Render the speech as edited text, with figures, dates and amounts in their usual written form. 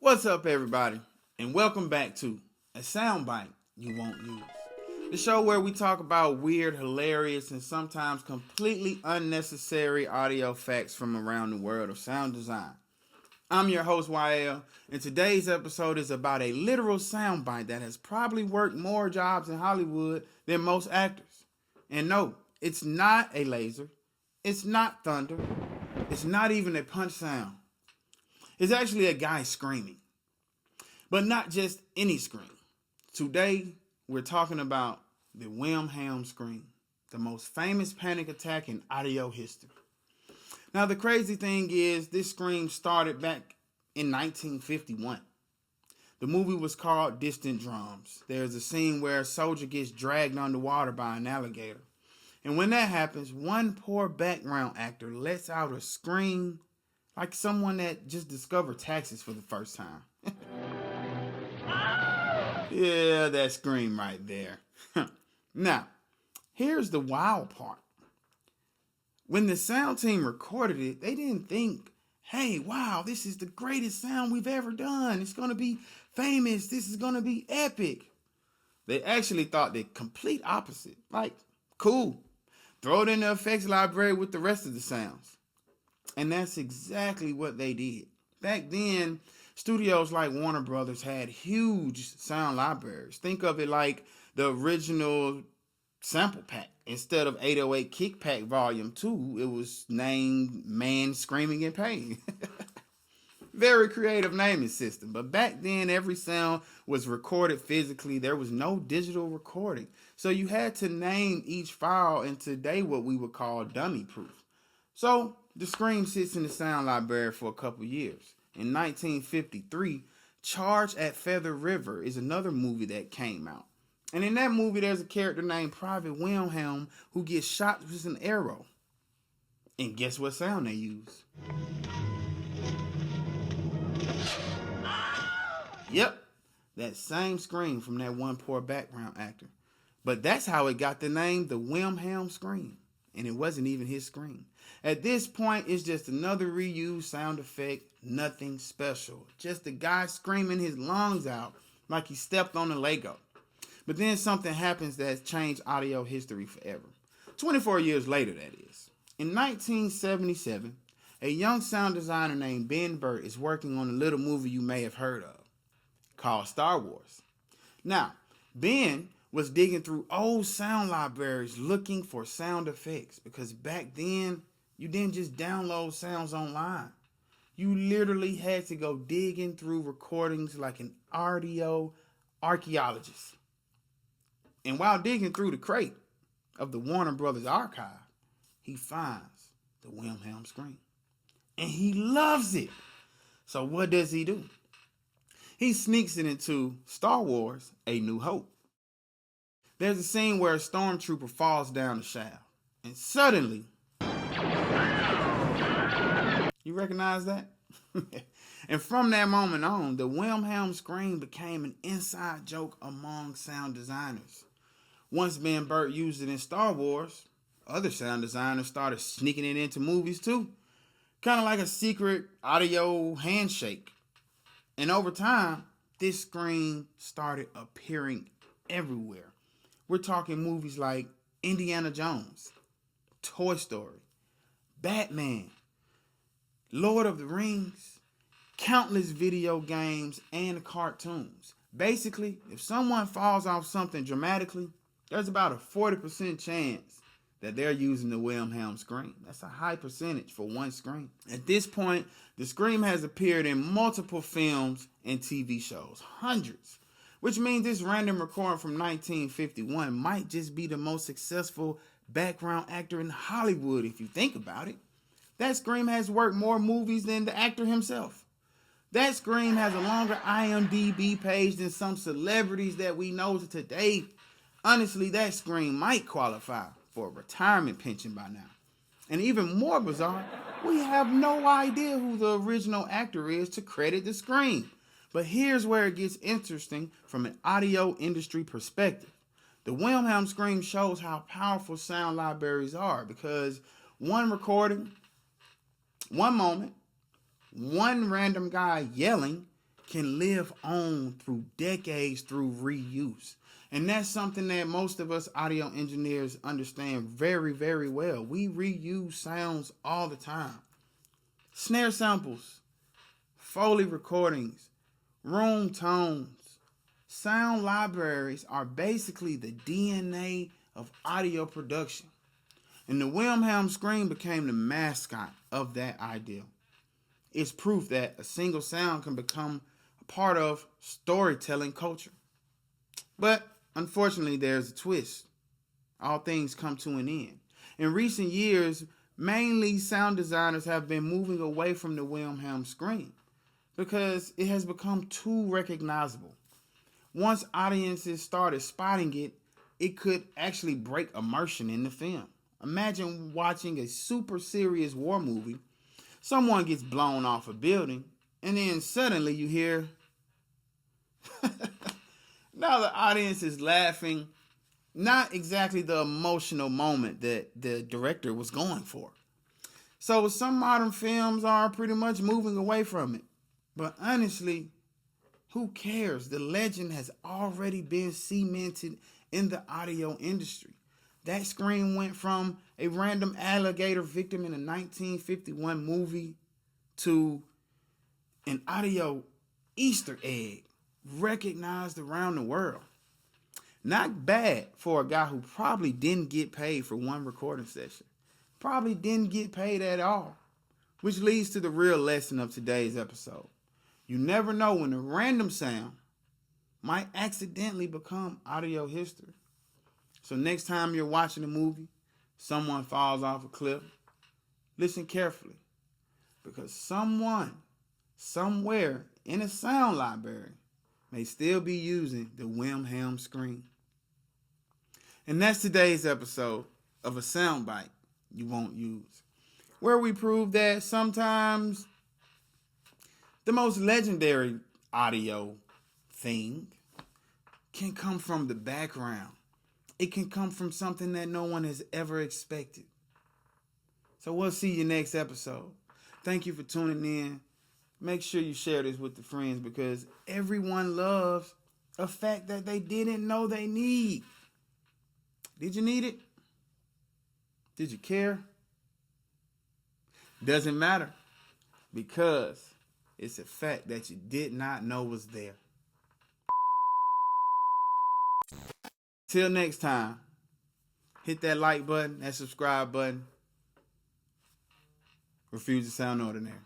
What's up, everybody, and welcome back to a Soundbite You Won't Use, the show where we talk about weird, hilarious, and sometimes completely unnecessary audio facts from around the world of sound design. I'm your host, YL, and today's episode is about a literal soundbite that has probably worked more jobs in Hollywood than most actors. And no, it's not a laser, it's not thunder, it's not even a punch sound. It's actually a guy screaming. But not just any scream. Today, we're talking about the Wilhelm Scream, the most famous panic attack in audio history. Now, the crazy thing is, this scream started back in 1951. The movie was called Distant Drums. There's a scene where a soldier gets dragged underwater by an alligator. And when that happens, one poor background actor lets out a scream like someone that just discovered taxes for the first time. Yeah, that scream right there. Now, here's the wild part. When the sound team recorded it, they didn't think, hey, wow, this is the greatest sound we've ever done. It's going to be famous. This is going to be epic. They actually thought the complete opposite. Like, cool. Throw it in the effects library with the rest of the sounds. And that's exactly what they did. Back then, studios like Warner Brothers had huge sound libraries. Think of it like the original sample pack. Instead of 808 Kick Pack Volume 2, it was named Man Screaming in Pain. Very creative naming system. But back then, every sound was recorded physically. There was no digital recording. So you had to name each file, and today what we would call dummy proof. So the scream sits in the sound library for a couple years. In 1953, Charge at Feather River is another movie that came out. And in that movie, there's a character named Private Wilhelm who gets shot with an arrow. And guess what sound they use? Yep, that same scream from that one poor background actor. But that's how it got the name the Wilhelm Scream. And it wasn't even his scream. At this point, it's just another reused sound effect, nothing special. Just a guy screaming his lungs out like he stepped on a Lego. But then something happens that's changed audio history forever. 24 years later, that is. In 1977, a young sound designer named Ben Burtt is working on a little movie you may have heard of, called Star Wars. Now, Ben was digging through old sound libraries looking for sound effects, because back then, you didn't just download sounds online. You literally had to go digging through recordings like an audio archaeologist. And while digging through the crate of the Warner Brothers archive, he finds the Wilhelm Scream. And he loves it. So what does he do? He sneaks it into Star Wars: A New Hope. There's a scene where a stormtrooper falls down the shaft. And suddenly, you recognize that? And from that moment on, the Wilhelm Scream became an inside joke among sound designers. Once Ben Burtt used it in Star Wars, other sound designers started sneaking it into movies too. Kind of like a secret audio handshake. And over time, this scream started appearing everywhere. We're talking movies like Indiana Jones, Toy Story, Batman, Lord of the Rings, countless video games and cartoons. Basically, if someone falls off something dramatically, there's about a 40% chance that they're using the Wilhelm Scream. That's a high percentage for one scream. At this point, the scream has appeared in multiple films and TV shows, hundreds, which means this random recording from 1951 might just be the most successful background actor in Hollywood if you think about it. That scream has worked more movies than the actor himself. That scream has a longer IMDb page than some celebrities that we know today. Honestly, that scream might qualify for a retirement pension by now. And even more bizarre, we have no idea who the original actor is to credit the scream. But here's where it gets interesting from an audio industry perspective. The Wilhelm Scream shows how powerful sound libraries are, because one recording, one moment, one random guy yelling can live on through decades through reuse. And that's something that most of us audio engineers understand very, very well. We reuse sounds all the time. Snare samples, Foley recordings, room tones, sound libraries are basically the DNA of audio production. And the Wilhelm Scream became the mascot of that ideal. It's proof that a single sound can become a part of storytelling culture. But unfortunately, there's a twist. All things come to an end. In recent years, mainly sound designers have been moving away from the Wilhelm Scream because it has become too recognizable. Once audiences started spotting it, it could actually break immersion in the film. Imagine watching a super serious war movie. Someone gets blown off a building, and then suddenly you hear. Now the audience is laughing, not exactly the emotional moment that the director was going for. So some modern films are pretty much moving away from it. But honestly, who cares? The legend has already been cemented in the audio industry. That scream went from a random alligator victim in a 1951 movie to an audio Easter egg recognized around the world. Not bad for a guy who probably didn't get paid for one recording session. Probably didn't get paid at all. Which leads to the real lesson of today's episode. You never know when a random sound might accidentally become audio history. So next time you're watching a movie, someone falls off a cliff, listen carefully. Because someone, somewhere in a sound library, may still be using the Wilhelm Scream. And that's today's episode of a soundbite you won't use, where we prove that sometimes the most legendary audio thing can come from the background. It can come from something that no one has ever expected. So we'll see you next episode. Thank you for tuning in. Make sure you share this with the friends because everyone loves a fact that they didn't know they need. Did you need it? Did you care? Doesn't matter because it's a fact that you did not know was there. Till next time, hit that like button, that subscribe button. Refuse to sound ordinary.